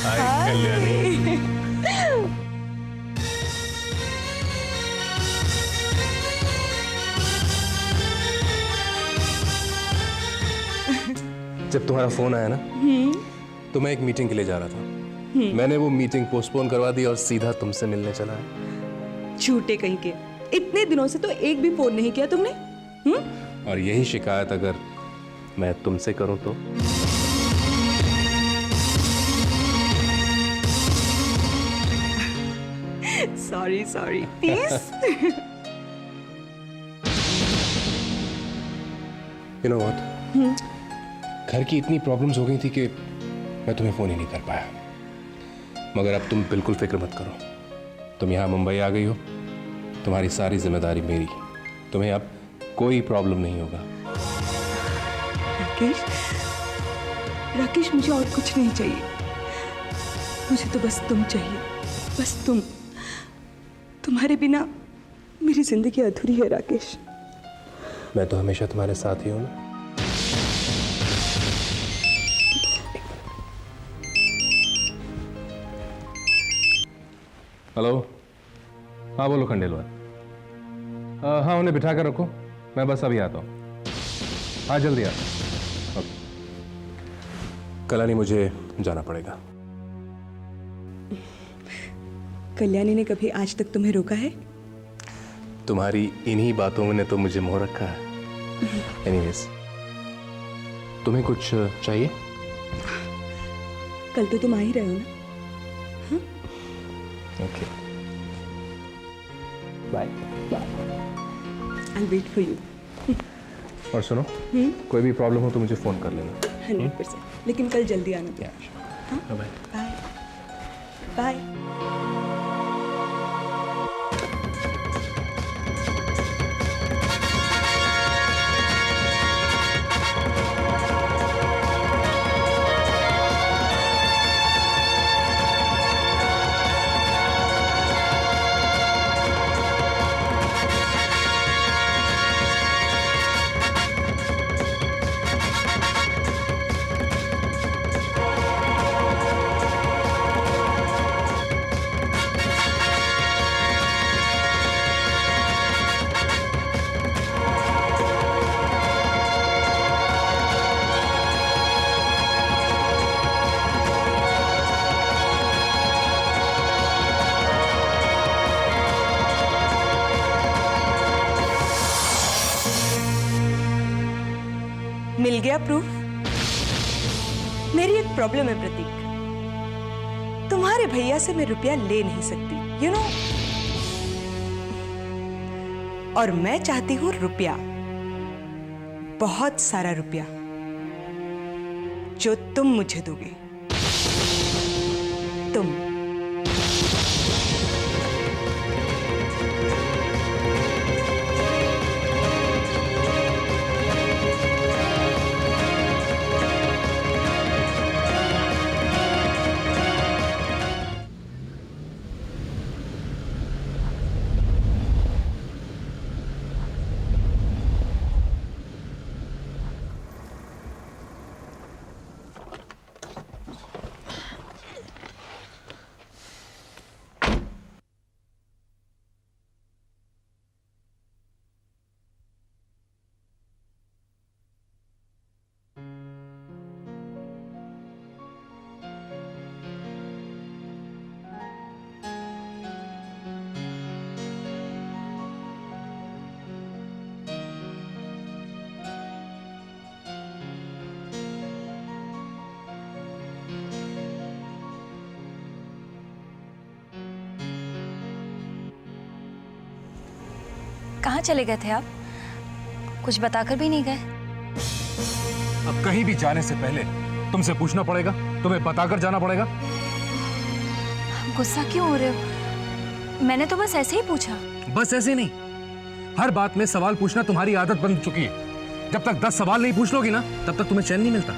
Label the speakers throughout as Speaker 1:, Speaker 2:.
Speaker 1: हाय कल्याणी। जब तुम्हारा फोन आया ना तो मैं एक मीटिंग के लिए जा रहा था। मैंने वो मीटिंग पोस्टपोन करवा दी और सीधा तुमसे मिलने चला है।
Speaker 2: झूठे कहीं के, इतने दिनों से तो एक भी फोन नहीं किया तुमने।
Speaker 1: और यही शिकायत अगर मैं तुमसे करूं तो?
Speaker 2: Sorry sorry please.
Speaker 1: You know what, घर की इतनी प्रॉब्लम्स हो गई थी कि मैं तुम्हें फोन ही नहीं कर पाया। मगर अब तुम बिल्कुल फिक्र मत करो, तुम यहाँ मुंबई आ गई हो, तुम्हारी सारी जिम्मेदारी मेरी। तुम्हें अब कोई प्रॉब्लम नहीं होगा।
Speaker 2: राकेश, राकेश मुझे और कुछ नहीं चाहिए। मुझे तो बस तुम चाहिए, बस तुम। तुम्हारे बिना मेरी जिंदगी अधूरी है राकेश।
Speaker 1: मैं तो हमेशा तुम्हारे साथ ही हूं ना। हेलो, हाँ बोलो खंडेलवाल। हाँ उन्हें बिठा कर रखो, मैं बस अभी आता हूँ। हाँ जल्दी आ। कल्याणी मुझे जाना पड़ेगा।
Speaker 2: कल्याणी ने कभी आज तक तुम्हें रोका है?
Speaker 1: तुम्हारी इन्हीं बातों ने तो मुझे मोह रखा है। एनीवेज, तुम्हें कुछ चाहिए?
Speaker 2: कल तो तुम आ ही रहे हो ना।
Speaker 1: Okay, bye.
Speaker 2: I'll wait for you.
Speaker 1: और सुनो, कोई भी प्रॉब्लम हो तो मुझे फोन कर लेना।
Speaker 2: 100%, लेकिन कल जल्दी आना।
Speaker 1: Bye
Speaker 2: bye bye. मिल गया प्रूफ। मेरी एक प्रॉब्लम है प्रतीक, तुम्हारे भैया से मैं रुपया ले नहीं सकती, यू नो। और मैं चाहती हूं रुपया, बहुत सारा रुपया, जो तुम मुझे दोगे। तुम।
Speaker 3: कहाँ चले गए थे आप? कुछ बताकर भी नहीं गए।
Speaker 4: अब कहीं भी जाने से पहले तुमसे पूछना पड़ेगा, तुम्हें बताकर जाना पड़ेगा।
Speaker 3: गुस्सा क्यों हो रहे हो? मैंने तो बस ऐसे ही पूछा।
Speaker 4: बस ऐसे नहीं, हर बात में सवाल पूछना तुम्हारी आदत बन चुकी है। जब तक 10 सवाल नहीं पूछ लोगी ना, तब तक तुम्हें चैन नहीं मिलता।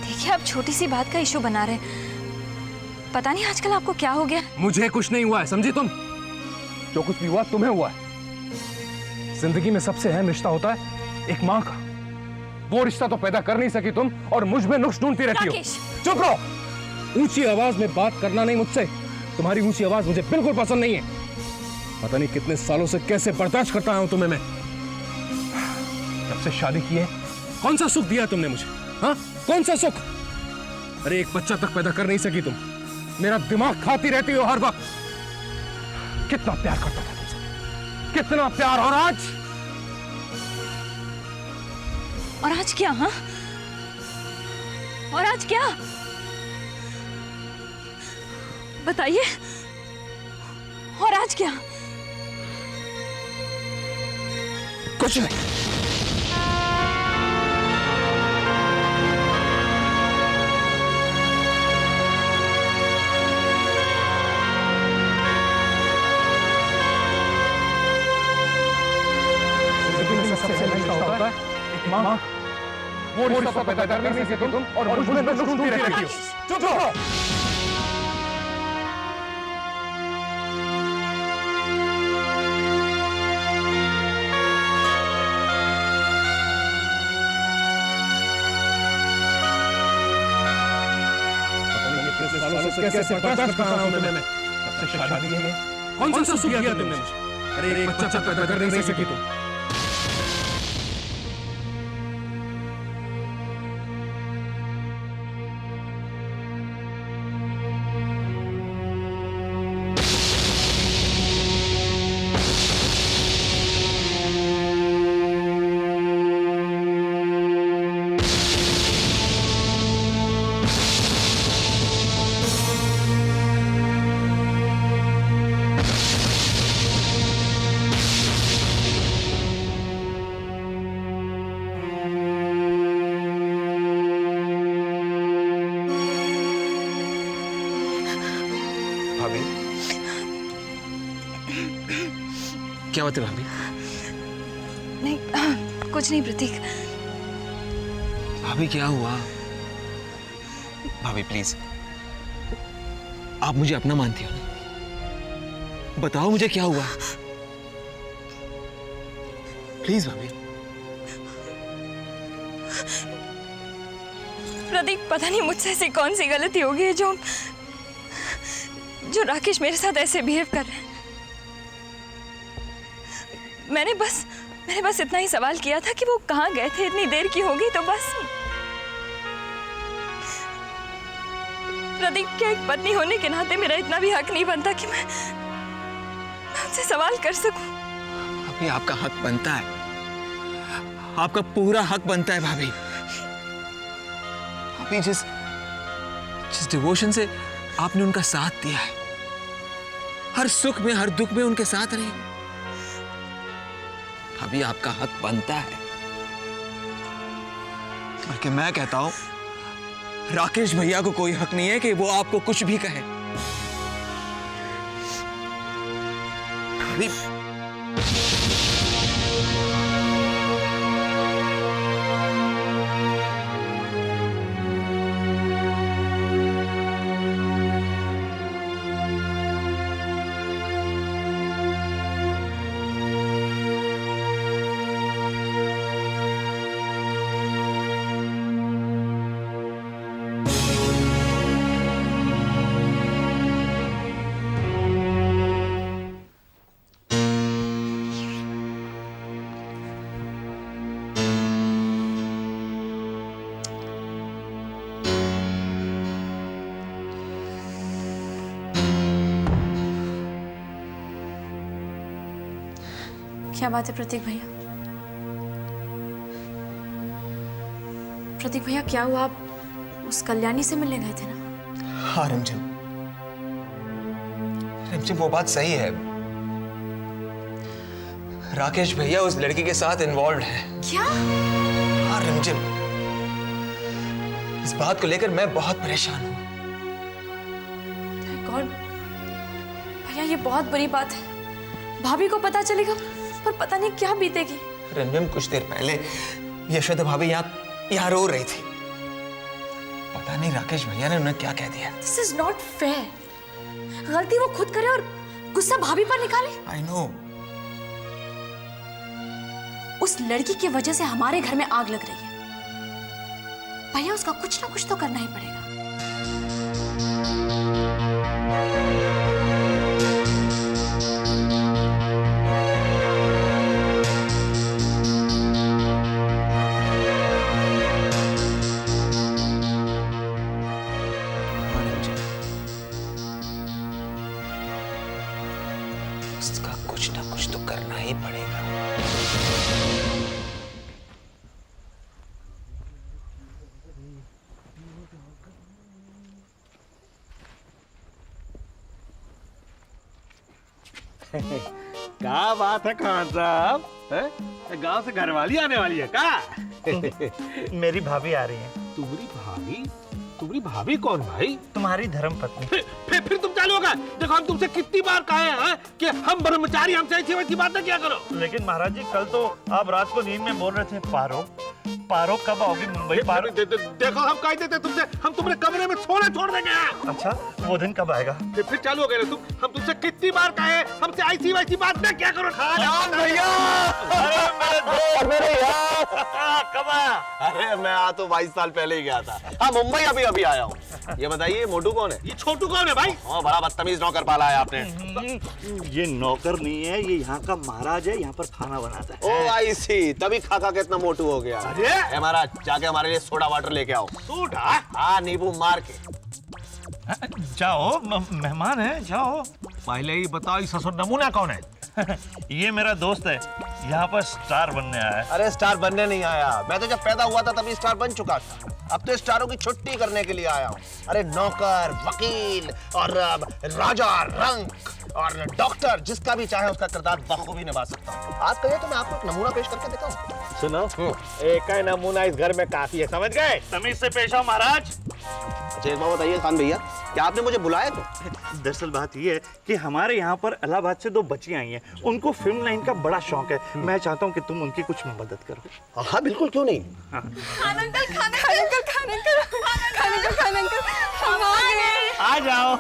Speaker 3: देखिए, आप छोटी सी बात का इशू बना रहे हैं। पता नहीं आजकल आपको क्या हो गया।
Speaker 4: मुझे कुछ नहीं हुआ है, समझी तुम? जो कुछ भी हुआ तुम्हें हुआ है। जिंदगी में सबसे अहम रिश्ता होता है एक माँ का। वो रिश्ता तो पैदा कर नहीं सकी तुम, और मुझ में नुक्स ढूंढती रहती हो।
Speaker 3: राकेश!
Speaker 4: चुप रहो। ऊंची आवाज में बात करना नहीं मुझसे। तुम्हारी ऊंची आवाज मुझे बिल्कुल पसंद नहीं है। पता नहीं कितने सालों से कैसे बर्दाश्त करता हूं तुम्हें मैं। जब से शादी की है कौन सा सुख दिया तुमने मुझे? हाँ, कौन सा सुख? अरे एक बच्चा तक पैदा कर नहीं सकी तुम। मेरा दिमाग खाती रहती हो हर वक्त। कितना प्यार करता था तुमसे, कितना प्यार।
Speaker 3: और आज क्या? हाँ, और आज क्या बताइए। और आज क्या?
Speaker 4: कुछ नहीं। सबसे रिश्ता होता है एक माँ, वो रिश्ता पैदा कर नहीं सके तुम और मुझे ढूंढती रहती हो। चुप रहो। कैसे बर्दाश्त कर रहा हूं मैं। जब से शादी की है कौन सा सुख दिया तुमने मुझे? अरे एक बच्चा पैदा कर नहीं सकी तुम।
Speaker 5: भाभी, क्या बात है भाभी?
Speaker 3: नहीं, कुछ नहीं प्रतीक।
Speaker 5: भाभी क्या हुआ? भाभी प्लीज, आप मुझे अपना मानती हो ना? बताओ मुझे क्या हुआ? प्लीज भाभी।
Speaker 3: प्रतीक, पता नहीं मुझसे ऐसी कौन सी गलती हो गई है जो राकेश मेरे साथ ऐसे बिहेव कर रहे हैं। मैंने बस इतना ही सवाल किया था कि वो कहाँ गए थे, इतनी देर की होगी तो बस। प्रदीप, क्या एक पत्नी होने के नाते मेरा इतना भी हक नहीं बनता कि मैं उनसे सवाल कर सकूं?
Speaker 5: भाभी आपका हक बनता है, आपका पूरा हक बनता है भाभी। भाभी जिस डिवोशन से आपने उनका साथ दिया है, हर सुख में हर दुख में उनके साथ रही, भाभी आपका हक बनता है। बल्कि मैं कहता हूं, राकेश भैया को कोई हक नहीं है कि वो आपको कुछ भी कहे। भाभी
Speaker 3: क्या बात है प्रतीक भैया? प्रतीक भैया, क्या हुआ? आप उस कल्याणी से मिलने गए थे ना?
Speaker 5: हाँ रिमझिम, रिमझिम वो बात सही है। राकेश भैया उस लड़की के साथ इन्वॉल्व है।
Speaker 3: क्या?
Speaker 5: हाँ रिमझिम, इस बात को लेकर मैं बहुत परेशान हूँ।
Speaker 3: Thank God. भैया, ये बहुत बुरी बात है। भाभी को पता चलेगा पर पता नहीं क्या बीतेगी।
Speaker 5: रिमझिम, कुछ देर पहले यशोदा भाभी यहाँ रो रही थी। पता नहीं राकेश भैया ने उन्हें क्या कह दिया।
Speaker 3: This is not fair. गलती वो खुद करे और गुस्सा भाभी पर निकाले।
Speaker 5: I know.
Speaker 3: उस लड़की की वजह से हमारे घर में आग लग रही है। भैया, उसका कुछ ना कुछ तो करना ही पड़ेगा।
Speaker 5: करना ही पड़ेगा।
Speaker 6: क्या बात है खान साहब, गांव से घरवाली आने वाली है क्या?
Speaker 7: मेरी भाभी आ रही है।
Speaker 6: तुम्हारी भाभी? तुम्हारी भाभी कौन भाई?
Speaker 7: तुम्हारी धर्म पत्नी।
Speaker 6: फिर तुम चालू होगा। देखो हम तुमसे कितनी बार कहे हैं कि हम ब्रह्मचारी, हमसे ऐसी वैसी बात न किया करो।
Speaker 7: लेकिन महाराज जी कल तो आप रात को नींद में बोल रहे थे पारो पारो कब आओगी मुंबई पारो।
Speaker 6: देखो हम कह देते तुमसे, हम तुम्हारे कमरे में सोना छोड़ देंगे।
Speaker 7: अच्छा वो दिन कब आएगा?
Speaker 6: फिर चालू हो गए तुम। हम तुमसे कितनी बार कहे हमसे ऐसी वैसी बात न क्या करो।
Speaker 7: भैया
Speaker 8: मेरे यार
Speaker 7: कब आया?
Speaker 8: अरे मैं आ तो 22 साल पहले ही गया था। हाँ मुंबई अभी अभी आया हूँ। ये बताइए मोटू कौन है?
Speaker 6: ये छोटू कौन है भाई?
Speaker 8: हाँ बड़ा बदतमीज नौकर पाला है आपने।
Speaker 7: ये नौकर नहीं है, ये यहाँ का महाराज है, यहाँ पर खाना बनाता है।
Speaker 8: ओ आई सी, तभी खा खा के इतना मोटू हो गया।
Speaker 6: अरे
Speaker 8: महाराज जाके हमारे लिए सोडा वाटर लेके आओ।
Speaker 6: सोडा?
Speaker 8: हाँ नींबू मार के।
Speaker 7: जाओ मेहमान है, जाओ।
Speaker 6: पहले ही बताओ ये ससुर नमूना कौन है?
Speaker 7: ये मेरा दोस्त है, यहाँ पर स्टार बनने आया है।
Speaker 8: अरे स्टार बनने नहीं आया, मैं तो जब पैदा हुआ था तभी स्टार बन चुका था। अब तो स्टारों की छुट्टी करने के लिए आया हूँ। अरे नौकर, वकील और राजा, रंक और डॉक्टर, जिसका भी चाहे उसका किरदार बखूबी निभा सकता हूँ। आप कहिए तो मैं आपको एक नमूना पेश करके दिखाऊं।
Speaker 6: सुनो, एक ही नमूना इस घर में काफी है, समझ गए?
Speaker 7: तमीज से पेश आओ महाराज।
Speaker 8: अच्छा एक बात बताइए खान भैया, क्या आपने मुझे बुलाया तो?
Speaker 7: दरअसल बात ये है कि हमारे यहाँ पर इलाहाबाद से 2 बच्चियां आई हैं, उनको फिल्म लाइन का बड़ा शौक है। मैं चाहता हूँ कि तुम उनकी कुछ मदद करो।
Speaker 8: हाँ बिल्कुल, क्यों नहीं।
Speaker 7: आ जाओ,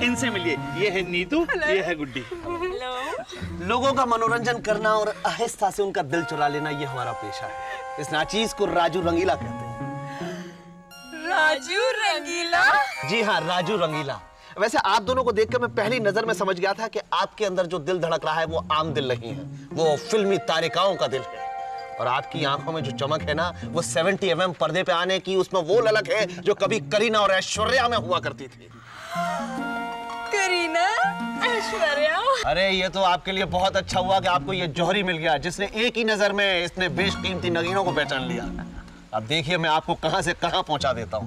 Speaker 7: इनसे मिलिए। ये है नीतू, ये है गुड्डी।
Speaker 8: लोगों का मनोरंजन करना और आहिस्ता से उनका दिल चुरा लेना, ये हमारा पेशा है। इस नाचीज को राजू रंगीला कहते हैं।
Speaker 3: राजू रंगीला?
Speaker 8: जी हाँ, राजू रंगीला। वैसे आप दोनों को देखकर मैं पहली नजर में समझ गया था कि आपके अंदर जो दिल धड़क रहा है वो आम दिल नहीं है, वो फिल्मी तारिकाओं का दिल है। और आपकी आंखों में जो चमक है ना, वो 70 mm पर्दे पे आने की उसमें वो ललक है जो कभी करीना और ऐश्वर्या में हुआ करती थी।
Speaker 3: करीना, ऐश्वर्या?
Speaker 8: अरे ये तो आपके लिए बहुत अच्छा हुआ कि आपको ये जौहरी मिल गया, जिसने एक ही नजर में इतने बेशकीमती नगीनों को पहचान लिया। अब देखिए मैं आपको कहां से कहां पहुंचा देता हूं।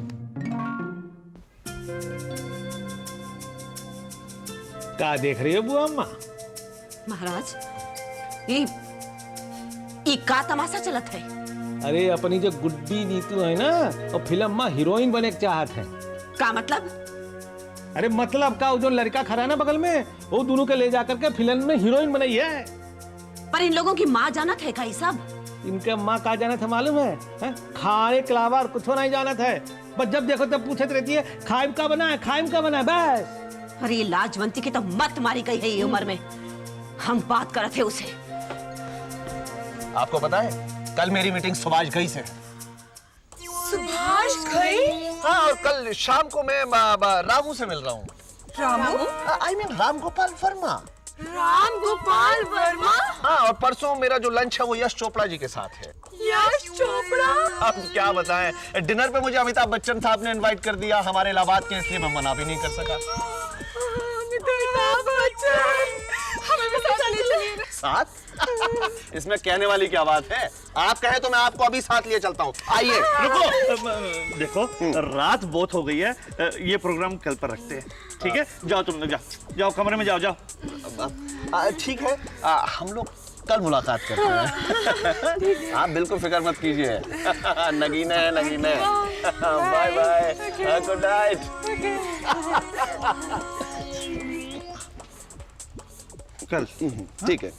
Speaker 6: क्या देख रही हो बुआ अम्मा?
Speaker 9: महाराज ये का तमाशा चलत है?
Speaker 10: अरे अपनी जो गुड्डी नीतू है ना, वो फिल्म में हीरोइन बने के चाहत है।
Speaker 9: का मतलब?
Speaker 10: अरे मतलब का, वो जो लड़का खड़ा है ना बगल में, वो दोनों के ले जाकर के फिल्म में हीरोइन बनाई है।
Speaker 9: पर इन लोगों की माँ जानत है का ये सब?
Speaker 10: इनके माँ का जानत है मालूम है? खाने के अलावा कुछ नहीं जानत है। बस जब देखो तब पूछत रहती है खाइम का बना है, खाइम का बना है, बस।
Speaker 9: अरे ये लाजवंती की तो मत मारी गई है ये उम्र में। हम बात कर रहे थे उसे।
Speaker 8: आपको पता है कल मेरी मीटिंग सुभाष घई से।
Speaker 3: सुभाष घई?
Speaker 8: हाँ, और कल शाम को मैं रामू से मिल रहा हूँ।
Speaker 3: रामू?
Speaker 8: I mean Ram Gopal Varma.
Speaker 3: राम गोपाल वर्मा?
Speaker 8: हाँ, और परसों मेरा जो लंच है वो यश चोपड़ा जी के साथ है।
Speaker 3: यश चोपड़ा?
Speaker 8: अब क्या बताएं, डिनर पे मुझे अमिताभ बच्चन साहब ने इनवाइट कर दिया हमारे इलाहाबाद के, इसलिए मैं मना भी नहीं कर सका।
Speaker 3: अमिताभ बच्चन, हमें भी साथ ले चलिए।
Speaker 8: साथ? इसमें कहने वाली क्या बात है, आप कहें तो मैं आपको अभी साथ लिए चलता हूँ। आइए।
Speaker 7: रुको, देखो रात बहुत हो गई है, ये प्रोग्राम कल पर रखते हैं, ठीक है? जाओ तुम लोग, जाओ कमरे में, जाओ।
Speaker 8: ठीक है, हम लोग कल मुलाकात करते हैं। आप बिल्कुल फिक्र मत कीजिए। नगीना है, नगीना है। Bye bye, good night.
Speaker 7: कल
Speaker 8: ठीक है।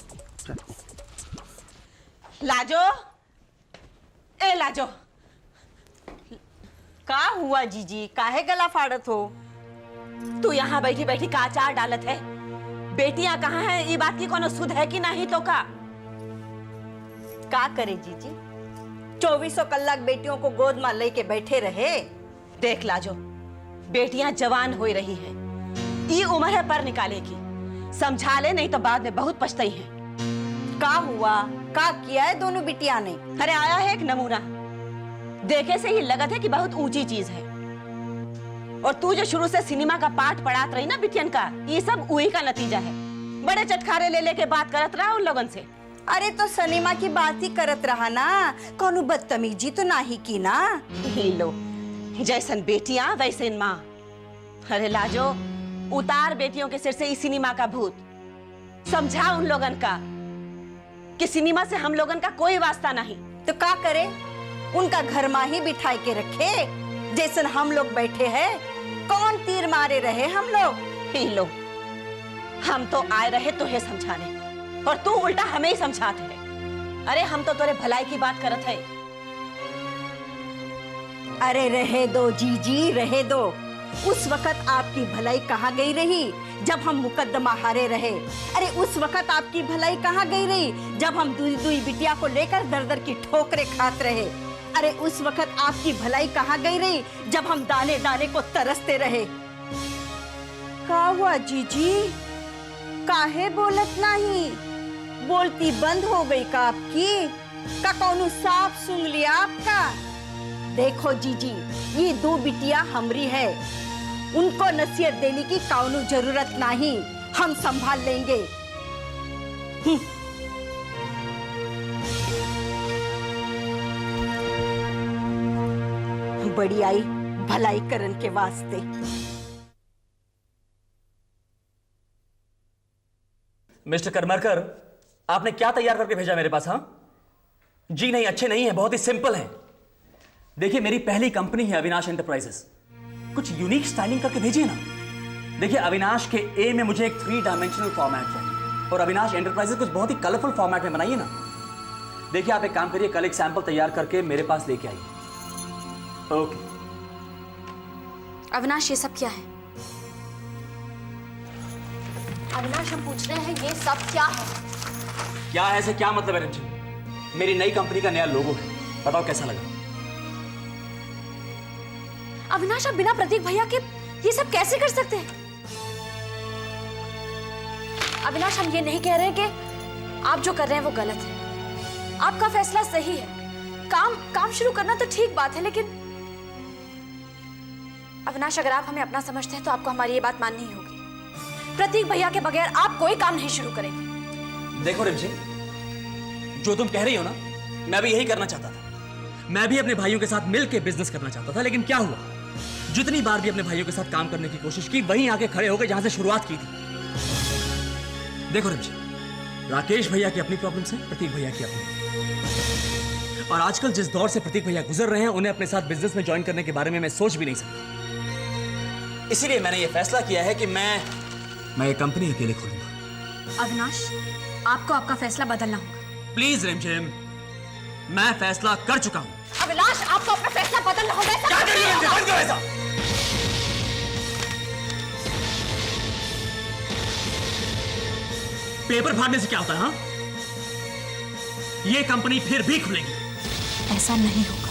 Speaker 9: लाजो, ए लाजो,
Speaker 11: का हुआ जीजी, काहे गला फाड़त हो?
Speaker 9: तू यहाँ बैठी बैठी का अचार डालत है? बेटियां कहाँ हैं, ये बात की कोनो सुध है कि नहीं? तो
Speaker 11: का करे जीजी, 24 कलाक बेटियों को गोद में लेके बैठे रहे।
Speaker 9: देख लाजो, बेटियां जवान हो रही हैं, ये उम्र है पर निकाले की। समझा ले, नहीं तो बाद में बहुत पछताई है।
Speaker 11: का हुआ, का किया है दोनों बिटिया ने?
Speaker 9: अरे आया है एक नमूना, देखे से ही लगत है कि बहुत ऊंची चीज है। और तू जो शुरू से सिनेमा का पाठ पढ़ात रही ना बिटियन का, ये सब वही का नतीजा है। बड़े चटखारे ले लेके बात करत रहा उन लोगन से।
Speaker 11: अरे तो सिनेमा की बात ही करत रहा ना, कौनो बदतमीजी तो नाही की ना।
Speaker 9: लो, जैसन बेटियां वैसे माँ। अरे लाजो, उतार बेटियों के सिर से इस सिनेमा का भूत। समझा उन लोगन का कि सिनेमा से हम लोगन का कोई वास्ता नहीं।
Speaker 11: तो का करे, उनका घर में ही बिठाई के रखे जैसन हम लोग बैठे हैं। कौन तीर मारे रहे हम लोग।
Speaker 9: ही लो, हम तो आए रहे तुहे समझाने और तू उल्टा हमें ही समझाते है। अरे हम तो तेरे भलाई की बात करत है।
Speaker 11: अरे रहे दो जीजी, रहे दो। उस वक्त आपकी भलाई कहाँ गई रही जब हम मुकदमा हारे रहे। अरे उस वक्त आपकी भलाई कहाँ गई रही जब हम दुई दुई बिटिया को लेकर दर दर की ठोकरे खाते रहे। अरे उस वक्त आपकी भलाई कहाँ गई रही जब हम दाने दाने को तरसते रहे। का हुआ जीजी, काहे बोलत नहीं? बोलती बंद हो गई का आपकी? का कौनो साफ सुन लिया आपका? देखो जीजी, ये दो बिटिया हमरी है, उनको नसीहत देने की कौनो जरूरत नहीं, हम संभाल लेंगे। बड़ी आई भलाई करन के वास्ते।
Speaker 12: मिस्टर करमरकर, आपने क्या तैयार करके भेजा मेरे पास? हाँ जी नहीं, अच्छे नहीं है, बहुत ही सिंपल है। देखिए, मेरी पहली कंपनी है अविनाश एंटरप्राइजेस, कुछ यूनिक स्टाइलिंग करके भेजिए ना। देखिए, अविनाश के ए में मुझे एक 3 डायमेंशनल फॉर्मेट चाहिए और अविनाश एंटरप्राइजेस कुछ बहुत ही कलरफुल फॉर्मेट में बनाइए ना। देखिए, आप एक काम करिए, कल एक सैंपल तैयार करके मेरे पास लेके आइए। ओके।
Speaker 3: अविनाश, ये सब क्या है? अविनाश, हम पूछ रहे हैं ये सब क्या है?
Speaker 12: क्या है से क्या मतलब है रिमझिम? मेरी नई कंपनी का नया लोगो है, बताओ कैसा लगा?
Speaker 3: अविनाश, आप बिना प्रतीक भैया के ये सब कैसे कर सकते हैं? अविनाश, हम ये नहीं कह रहे कि आप जो कर रहे हैं वो गलत है। आपका फैसला सही है, काम शुरू करना तो ठीक बात है, लेकिन अविनाश, अगर आप हमें अपना समझते हैं तो आपको हमारी ये बात माननी ही होगी। प्रतीक भैया के बगैर आप कोई काम नहीं शुरू करेंगे।
Speaker 12: देखो रिमझिम, जो तुम कह रही हो ना, मैं भी यही करना चाहता था। मैं भी अपने भाइयों के साथ मिलकर बिजनेस करना चाहता था, लेकिन क्या हुआ, जितनी बार भी अपने भाइयों के साथ काम करने की कोशिश की, वहीं आके खड़े हो गए जहां से शुरुआत की थी। देखो रिमझिम, राकेश भैया की अपनी प्रॉब्लम्स हैं, प्रतीक भैया की अपनी। और आजकल जिस दौर से प्रतीक भैया गुजर रहे हैं, उन्हें अपने साथ बिजनेस में ज्वाइन करने के बारे में मैं सोच भी नहीं सकता। इसीलिए मैंने ये फैसला किया है कि मैं ये कंपनी अकेले खोलूंगा।
Speaker 3: अविनाश, आपको आपका फैसला बदलना होगा।
Speaker 12: प्लीज रिमझिम, मैं फैसला कर चुका हूं।
Speaker 3: अविनाश, आपको अपना फैसला बदलना होगा।
Speaker 12: क्या कर रही है? बंद करो ऐसा। पेपर फाड़ने से क्या होता है? हाँ, ये कंपनी फिर भी खुलेगी।
Speaker 3: ऐसा नहीं होगा।